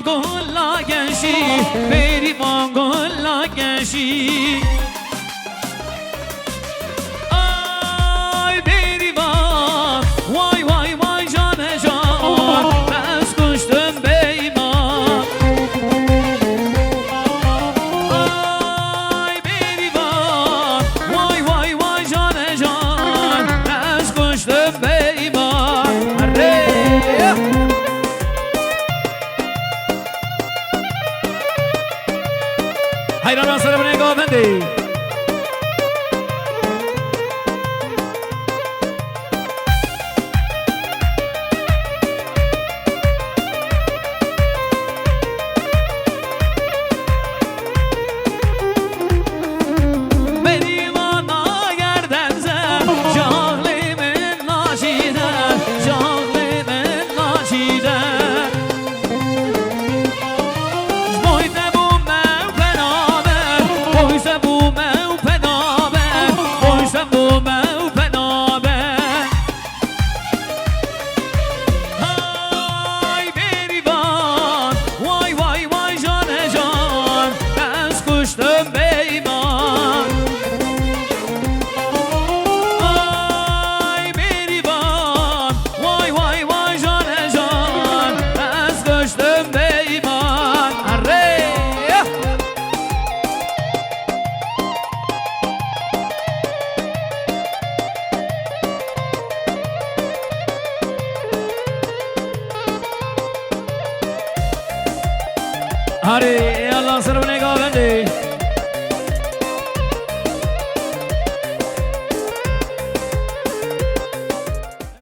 گلا گشی بریوان گلا گشی آی بریوان وای وای وای جان جان بس کشتم بیمان آی بریوان وای وای وای جان جان بس کشتم بیمان حیران سر من نگاه بندی Hare Allah sarvane govende